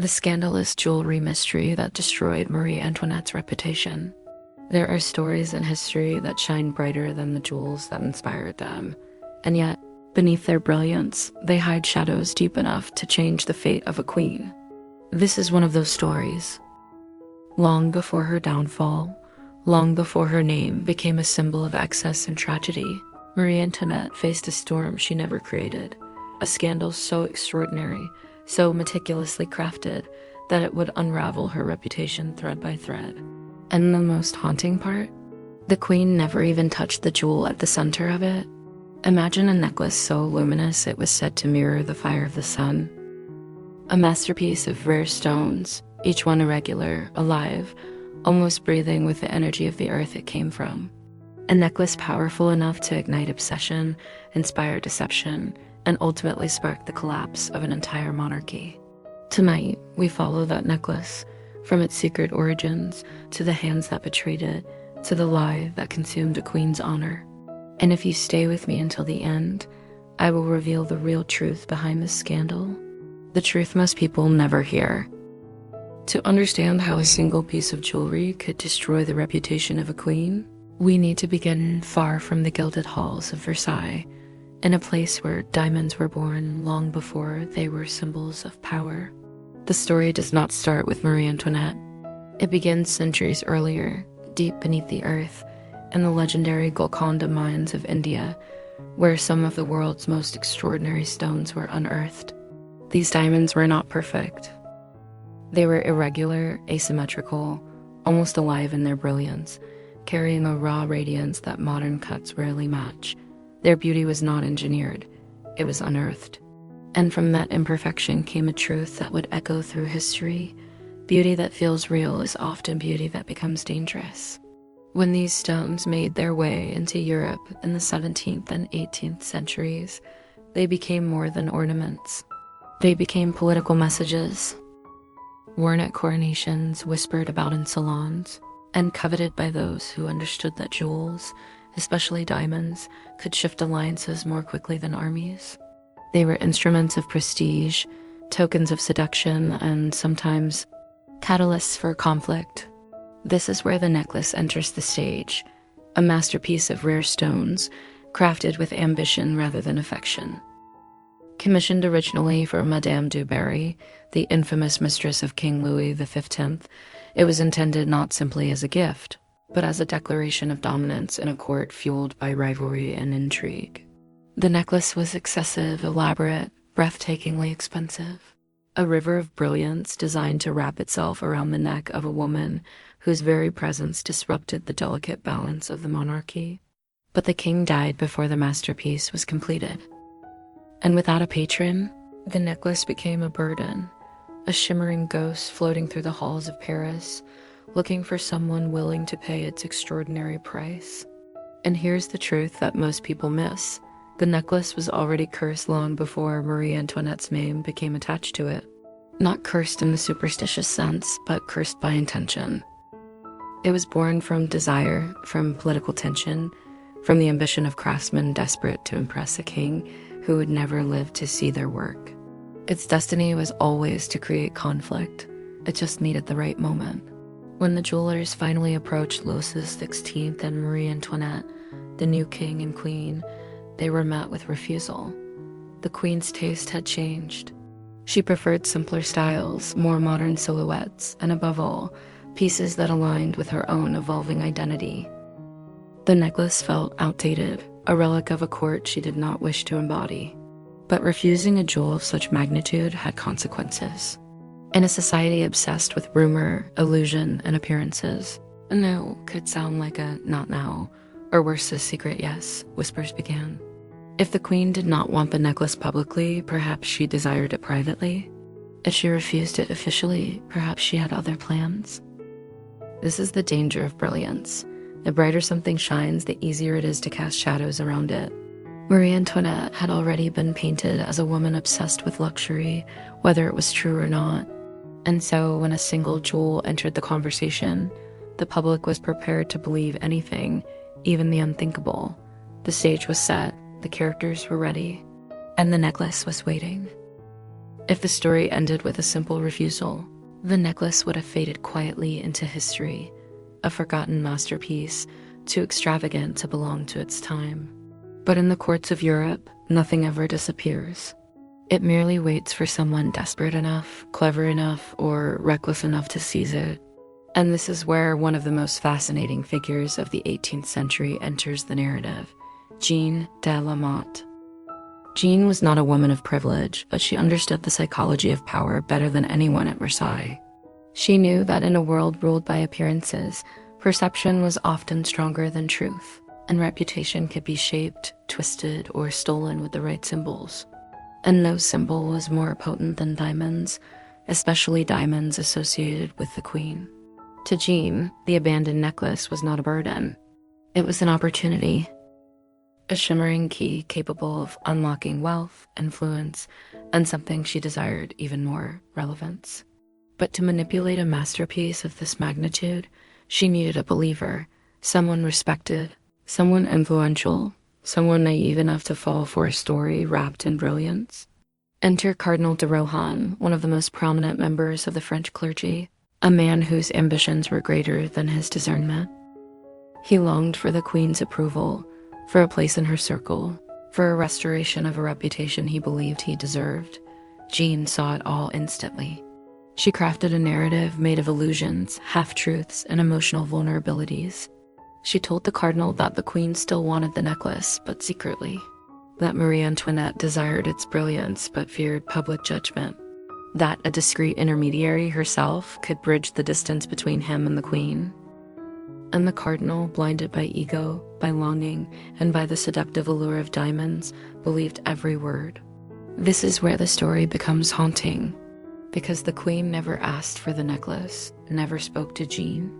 the scandalous jewelry mystery that destroyed Marie Antoinette's reputation. There are stories in history that shine brighter than the jewels that inspired them, and yet, beneath their brilliance, they hide shadows deep enough to change the fate of a queen. This is one of those stories. Long before her downfall, long before her name became a symbol of excess and tragedy, Marie Antoinette faced a storm she never created, a scandal so extraordinary, so meticulously crafted, that it would unravel her reputation thread by thread. And the most haunting part? The queen never even touched the jewel at the center of it. Imagine a necklace so luminous it was said to mirror the fire of the sun. A masterpiece of rare stones, each one irregular, alive, almost breathing with the energy of the earth it came from. A necklace powerful enough to ignite obsession, inspire deception, and ultimately spark the collapse of an entire monarchy. Tonight, we follow that necklace, from its secret origins, to the hands that betrayed it, to the lie that consumed a queen's honor. And if you stay with me until the end, I will reveal the real truth behind this scandal. The truth most people never hear. To understand how a single piece of jewelry could destroy the reputation of a queen, we need to begin far from the gilded halls of Versailles, in a place where diamonds were born long before they were symbols of power. The story does not start with Marie Antoinette. It begins centuries earlier, deep beneath the earth, in the legendary Golconda mines of India, where some of the world's most extraordinary stones were unearthed. These diamonds were not perfect. They were irregular, asymmetrical, almost alive in their brilliance, carrying a raw radiance that modern cuts rarely match. Their beauty was not engineered, it was unearthed. And from that imperfection came a truth that would echo through history. Beauty that feels real is often beauty that becomes dangerous. When these stones made their way into Europe in the 17th and 18th centuries, they became more than ornaments. They became political messages, worn at coronations, whispered about in salons, and coveted by those who understood that jewels, especially diamonds, could shift alliances more quickly than armies. They were instruments of prestige, tokens of seduction, and sometimes catalysts for conflict. This is where the necklace enters the stage, a masterpiece of rare stones, crafted with ambition rather than affection. Commissioned originally for Madame du Barry, the infamous mistress of King Louis XV, it was intended not simply as a gift, but as a declaration of dominance in a court fueled by rivalry and intrigue. The necklace was excessive, elaborate, breathtakingly expensive. A river of brilliance designed to wrap itself around the neck of a woman whose very presence disrupted the delicate balance of the monarchy. But the king died before the masterpiece was completed. And without a patron, the necklace became a burden, a shimmering ghost floating through the halls of Paris, looking for someone willing to pay its extraordinary price. And here's the truth that most people miss. The necklace was already cursed long before Marie Antoinette's name became attached to it. Not cursed in the superstitious sense, but cursed by intention. It was born from desire, from political tension, from the ambition of craftsmen desperate to impress a king who would never live to see their work. Its destiny was always to create conflict. It just needed the right moment. When the jewelers finally approached Louis XVI and Marie Antoinette, the new king and queen, they were met with refusal. The queen's taste had changed. She preferred simpler styles, more modern silhouettes, and above all, pieces that aligned with her own evolving identity. The necklace felt outdated, a relic of a court she did not wish to embody. But refusing a jewel of such magnitude had consequences. In a society obsessed with rumor, illusion, and appearances, a no could sound like a not now, or worse, a secret yes, whispers began. If the queen did not want the necklace publicly, perhaps she desired it privately. If she refused it officially, perhaps she had other plans. This is the danger of brilliance. The brighter something shines, the easier it is to cast shadows around it. Marie Antoinette had already been painted as a woman obsessed with luxury, whether it was true or not. And so when a single jewel entered the conversation, the public was prepared to believe anything, even the unthinkable. The stage was set, the characters were ready, and the necklace was waiting. If the story ended with a simple refusal, the necklace would have faded quietly into history, a forgotten masterpiece, too extravagant to belong to its time. But in the courts of Europe, nothing ever disappears. It merely waits for someone desperate enough, clever enough, or reckless enough to seize it. And this is where one of the most fascinating figures of the 18th century enters the narrative, Jeanne de la Motte. Jeanne was not a woman of privilege, but she understood the psychology of power better than anyone at Versailles. She knew that in a world ruled by appearances, perception was often stronger than truth, and reputation could be shaped, twisted, or stolen with the right symbols. And no symbol was more potent than diamonds, especially diamonds associated with the queen. To Jeanne, the abandoned necklace was not a burden. It was an opportunity, a shimmering key capable of unlocking wealth, influence, and something she desired even more, relevance. But to manipulate a masterpiece of this magnitude, she needed a believer, someone respected, someone influential, someone naive enough to fall for a story wrapped in brilliance. Enter Cardinal de Rohan, one of the most prominent members of the French clergy, a man whose ambitions were greater than his discernment. He longed for the queen's approval, for a place in her circle, for a restoration of a reputation he believed he deserved. Jeanne saw it all instantly. She crafted a narrative made of illusions, half-truths, and emotional vulnerabilities. She told the cardinal that the queen still wanted the necklace, but secretly. That Marie Antoinette desired its brilliance, but feared public judgment. That a discreet intermediary herself could bridge the distance between him and the queen. And the cardinal, blinded by ego, by longing, and by the seductive allure of diamonds, believed every word. This is where the story becomes haunting, because the queen never asked for the necklace, never spoke to Jeanne,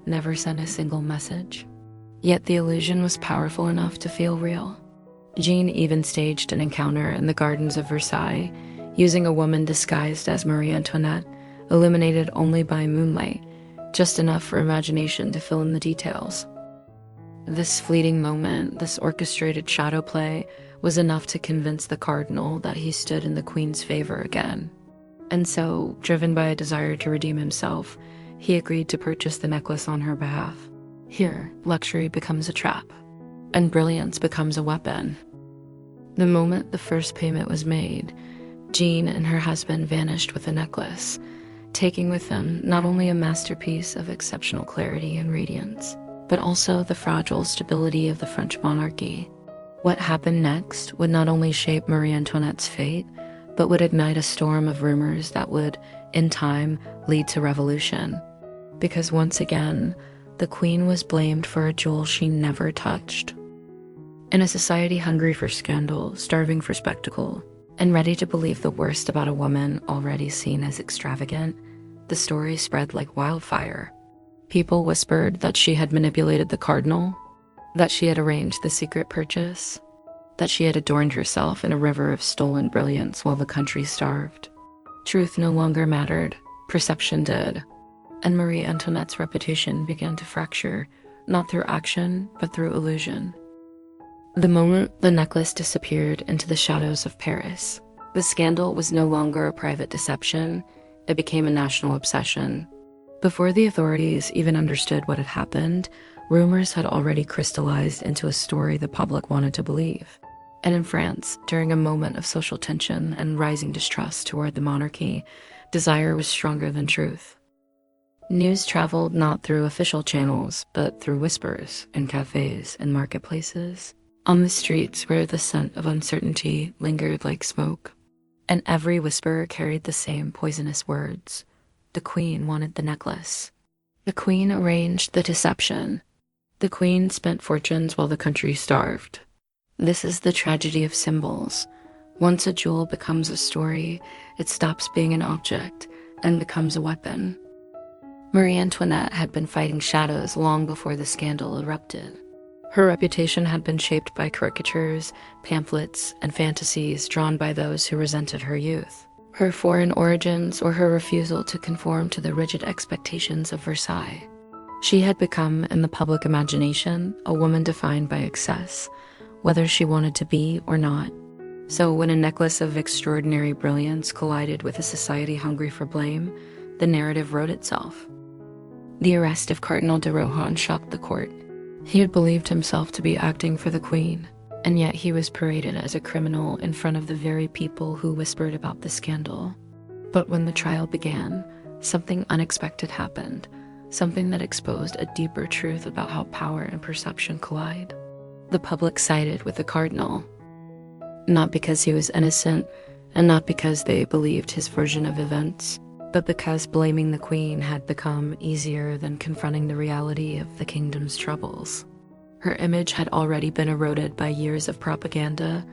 never sent a single message. Yet the illusion was powerful enough to feel real. Jeanne even staged an encounter in the gardens of Versailles, using a woman disguised as Marie Antoinette, illuminated only by moonlight, just enough for imagination to fill in the details. This fleeting moment, this orchestrated shadow play, was enough to convince the cardinal that he stood in the queen's favor again. And so, driven by a desire to redeem himself, he agreed to purchase the necklace on her behalf. Here, luxury becomes a trap, and brilliance becomes a weapon. The moment the first payment was made, Jeanne and her husband vanished with the necklace, taking with them not only a masterpiece of exceptional clarity and radiance, but also the fragile stability of the French monarchy. What happened next would not only shape Marie Antoinette's fate, but would ignite a storm of rumors that would, in time, lead to revolution. Because once again, the queen was blamed for a jewel she never touched. In a society hungry for scandal, starving for spectacle, and ready to believe the worst about a woman already seen as extravagant, the story spread like wildfire. People whispered that she had manipulated the cardinal, that she had arranged the secret purchase, that she had adorned herself in a river of stolen brilliance while the country starved. Truth no longer mattered, perception did, and Marie Antoinette's reputation began to fracture, not through action, but through illusion. The moment the necklace disappeared into the shadows of Paris, the scandal was no longer a private deception, it became a national obsession. Before the authorities even understood what had happened, rumors had already crystallized into a story the public wanted to believe. And in France, during a moment of social tension and rising distrust toward the monarchy, desire was stronger than truth. News traveled not through official channels, but through whispers in cafes and marketplaces, on the streets where the scent of uncertainty lingered like smoke. And every whisper carried the same poisonous words. The queen wanted the necklace. The queen arranged the deception. The queen spent fortunes while the country starved. This is the tragedy of symbols. Once a jewel becomes a story, it stops being an object and becomes a weapon. Marie Antoinette had been fighting shadows long before the scandal erupted. Her reputation had been shaped by caricatures, pamphlets, and fantasies drawn by those who resented her youth, her foreign origins, or her refusal to conform to the rigid expectations of Versailles. She had become, in the public imagination, a woman defined by excess, whether she wanted to be or not. So when a necklace of extraordinary brilliance collided with a society hungry for blame, the narrative wrote itself. The arrest of Cardinal de Rohan shocked the court. He had believed himself to be acting for the Queen, and yet he was paraded as a criminal in front of the very people who whispered about the scandal. But when the trial began, something unexpected happened, something that exposed a deeper truth about how power and perception collide. The public sided with the cardinal, not because he was innocent, and not because they believed his version of events, but because blaming the Queen had become easier than confronting the reality of the kingdom's troubles. Her image had already been eroded by years of propaganda,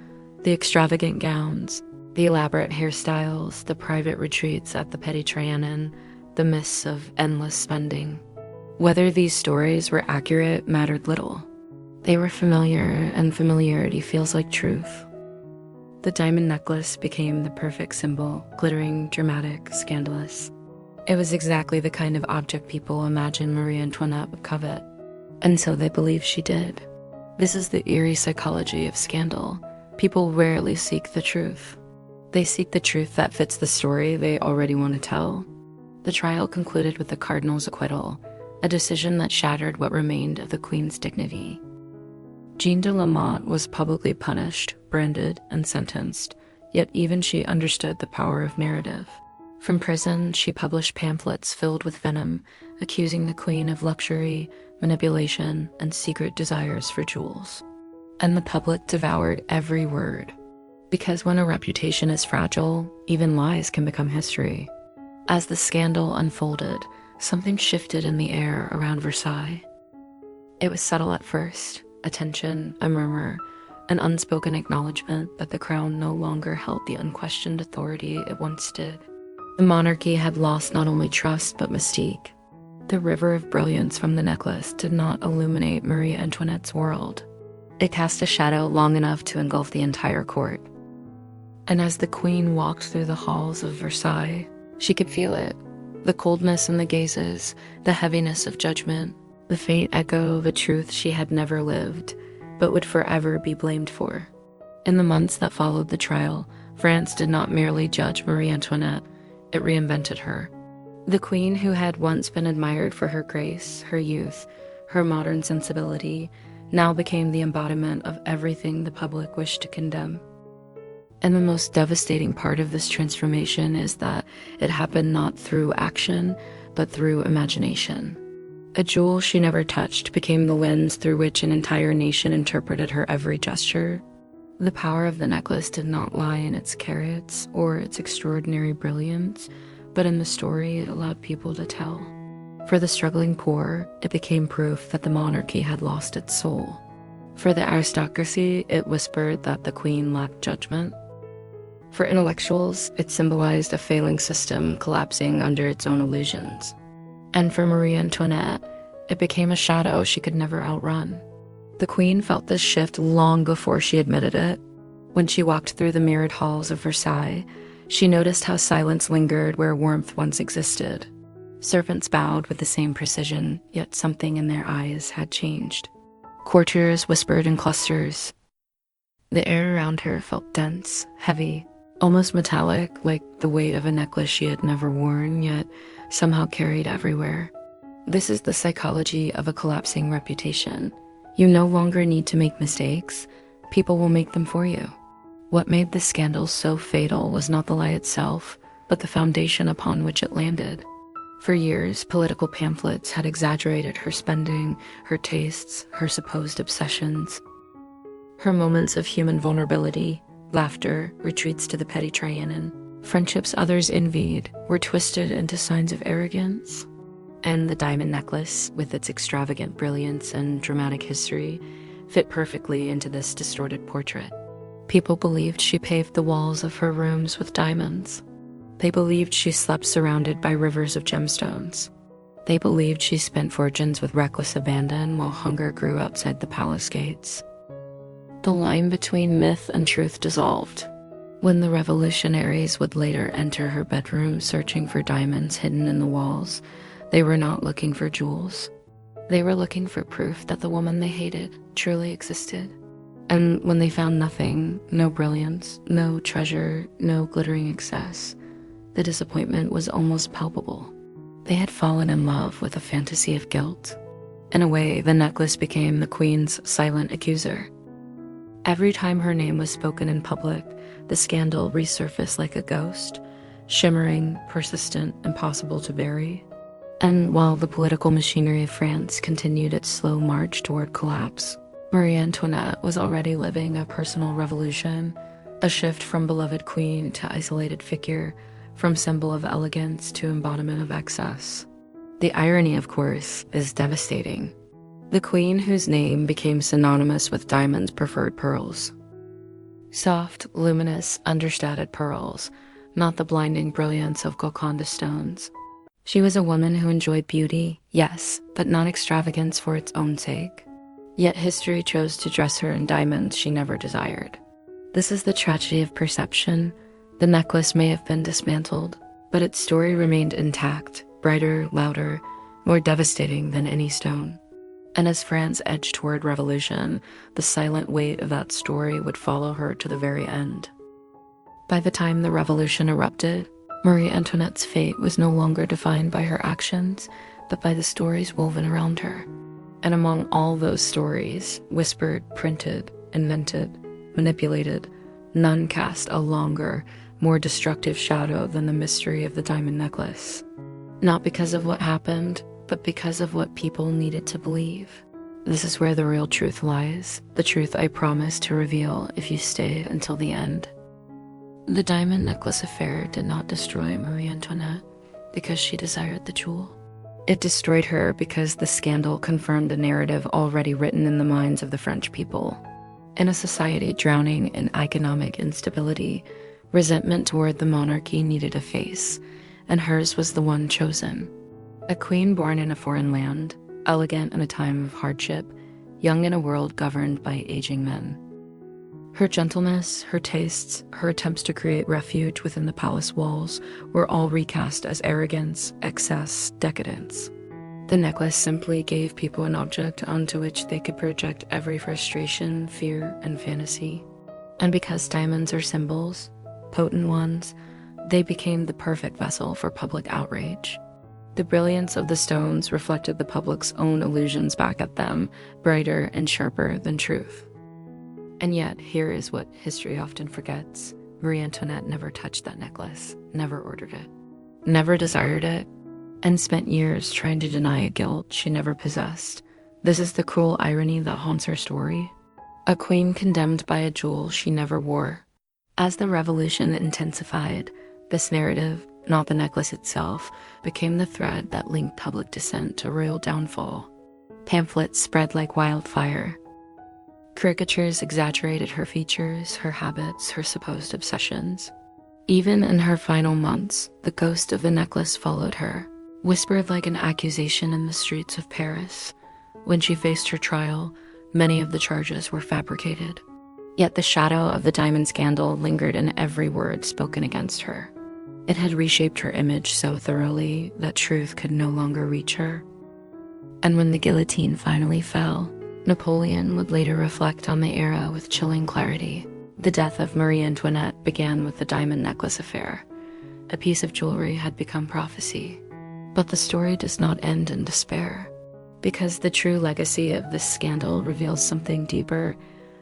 the extravagant gowns, the elaborate hairstyles, the private retreats at the Petit Trianon, the myths of endless spending. Whether these stories were accurate mattered little. They were familiar, and familiarity feels like truth. The diamond necklace became the perfect symbol, glittering, dramatic, scandalous. It was exactly the kind of object people imagined Marie Antoinette would covet, and so they believed she did. This is the eerie psychology of scandal. People rarely seek the truth. They seek the truth that fits the story they already want to tell. The trial concluded with the cardinal's acquittal, a decision that shattered what remained of the Queen's dignity. Jeanne de la Motte was publicly punished, branded, and sentenced, yet even she understood the power of narrative. From prison, she published pamphlets filled with venom, accusing the Queen of luxury, manipulation, and secret desires for jewels. And the public devoured every word. Because when a reputation is fragile, even lies can become history. As the scandal unfolded, something shifted in the air around Versailles. It was subtle at first, a tension, a murmur, an unspoken acknowledgement that the crown no longer held the unquestioned authority it once did. The monarchy had lost not only trust but mystique. The river of brilliance from the necklace did not illuminate Marie Antoinette's world. It cast a shadow long enough to engulf the entire court. And as the Queen walked through the halls of Versailles, she could feel it. The coldness in the gazes, the heaviness of judgment, the faint echo of a truth she had never lived, but would forever be blamed for. In the months that followed the trial, France did not merely judge Marie Antoinette, it reinvented her. The Queen, who had once been admired for her grace, her youth, her modern sensibility, now became the embodiment of everything the public wished to condemn. And the most devastating part of this transformation is that it happened not through action, but through imagination. A jewel she never touched became the lens through which an entire nation interpreted her every gesture. The power of the necklace did not lie in its carats or its extraordinary brilliance, but in the story it allowed people to tell. For the struggling poor, it became proof that the monarchy had lost its soul. For the aristocracy, it whispered that the Queen lacked judgment. For intellectuals, it symbolized a failing system collapsing under its own illusions. And for Marie Antoinette, it became a shadow she could never outrun. The Queen felt this shift long before she admitted it. When she walked through the mirrored halls of Versailles, she noticed how silence lingered where warmth once existed. Servants bowed with the same precision, yet something in their eyes had changed. Courtiers whispered in clusters. The air around her felt dense, heavy, almost metallic, like the weight of a necklace she had never worn, yet somehow carried everywhere. This is the psychology of a collapsing reputation. You no longer need to make mistakes. People will make them for you. What made this scandal so fatal was not the lie itself, but the foundation upon which it landed. For years, political pamphlets had exaggerated her spending, her tastes, her supposed obsessions. Her moments of human vulnerability, laughter, retreats to the Petit Trianon, friendships others envied, were twisted into signs of arrogance. And the diamond necklace, with its extravagant brilliance and dramatic history, fit perfectly into this distorted portrait. People believed she paved the walls of her rooms with diamonds. They believed she slept surrounded by rivers of gemstones. They believed she spent fortunes with reckless abandon while hunger grew outside the palace gates. The line between myth and truth dissolved. When the revolutionaries would later enter her bedroom searching for diamonds hidden in the walls, they were not looking for jewels. They were looking for proof that the woman they hated truly existed. And when they found nothing, no brilliance, no treasure, no glittering excess, the disappointment was almost palpable. They had fallen in love with a fantasy of guilt. In a way, the necklace became the queen's silent accuser. Every time her name was spoken in public, the scandal resurfaced like a ghost, shimmering, persistent, impossible to bury. And while the political machinery of France continued its slow march toward collapse, Marie Antoinette was already living a personal revolution, a shift from beloved queen to isolated figure, from symbol of elegance to embodiment of excess. The irony, of course, is devastating. The queen whose name became synonymous with diamonds preferred pearls. Soft, luminous, understated pearls, not the blinding brilliance of Golconda stones. She was a woman who enjoyed beauty, yes, but not extravagance for its own sake. Yet history chose to dress her in diamonds she never desired. This is the tragedy of perception. The necklace may have been dismantled, but its story remained intact, brighter, louder, more devastating than any stone. And as France edged toward revolution, the silent weight of that story would follow her to the very end. By the time the revolution erupted, Marie Antoinette's fate was no longer defined by her actions, but by the stories woven around her. And among all those stories, whispered, printed, invented, manipulated, none cast a longer, more destructive shadow than the mystery of the diamond necklace. Not because of what happened, but because of what people needed to believe. This is where the real truth lies, the truth I promise to reveal if you stay until the end. The diamond necklace affair did not destroy Marie Antoinette because she desired the jewel. It destroyed her because the scandal confirmed a narrative already written in the minds of the French people. In a society drowning in economic instability, resentment toward the monarchy needed a face, and hers was the one chosen. A queen born in a foreign land, elegant in a time of hardship, young in a world governed by aging men. Her gentleness, her tastes, her attempts to create refuge within the palace walls were all recast as arrogance, excess, decadence. The necklace simply gave people an object onto which they could project every frustration, fear, and fantasy. And because diamonds are symbols, potent ones, they became the perfect vessel for public outrage. The brilliance of the stones reflected the public's own illusions back at them, brighter and sharper than truth. And yet, here is what history often forgets. Marie Antoinette never touched that necklace, never ordered it, never desired it, and spent years trying to deny a guilt she never possessed. This is the cruel irony that haunts her story. A queen condemned by a jewel she never wore. As the revolution intensified, this narrative, not the necklace itself, became the thread that linked public dissent to royal downfall. Pamphlets spread like wildfire. Caricatures exaggerated her features, her habits, her supposed obsessions. Even in her final months, the ghost of the necklace followed her, whispered like an accusation in the streets of Paris. When she faced her trial, many of the charges were fabricated. Yet the shadow of the diamond scandal lingered in every word spoken against her. It had reshaped her image so thoroughly that truth could no longer reach her. And when the guillotine finally fell, Napoleon would later reflect on the era with chilling clarity. The death of Marie Antoinette began with the diamond necklace affair. A piece of jewelry had become prophecy. But the story does not end in despair, because the true legacy of this scandal reveals something deeper,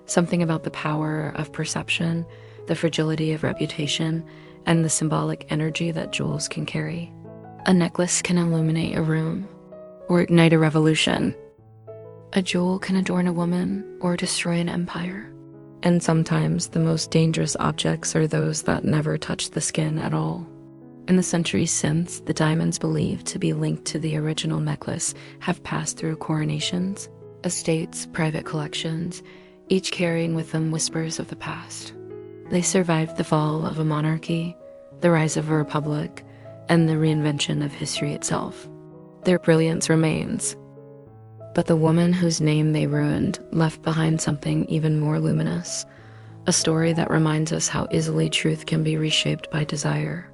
something about the power of perception, the fragility of reputation, and the symbolic energy that jewels can carry. A necklace can illuminate a room, or ignite a revolution. A jewel can adorn a woman or destroy an empire. And sometimes the most dangerous objects are those that never touch the skin at all. In the centuries since, the diamonds believed to be linked to the original necklace have passed through coronations, estates, private collections, each carrying with them whispers of the past. They survived the fall of a monarchy, the rise of a republic, and the reinvention of history itself. Their brilliance remains. But the woman whose name they ruined left behind something even more luminous, a story that reminds us how easily truth can be reshaped by desire.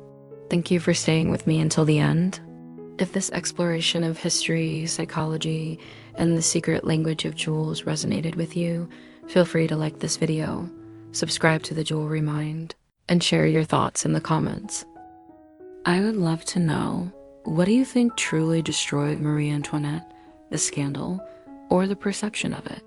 Thank you for staying with me until the end. If this exploration of history, psychology, and the secret language of jewels resonated with you, Feel free to like this video, subscribe to the Jewelry Mind, and share your thoughts in the comments. I would love to know, what do you think truly destroyed Marie Antoinette, the scandal, or the perception of it?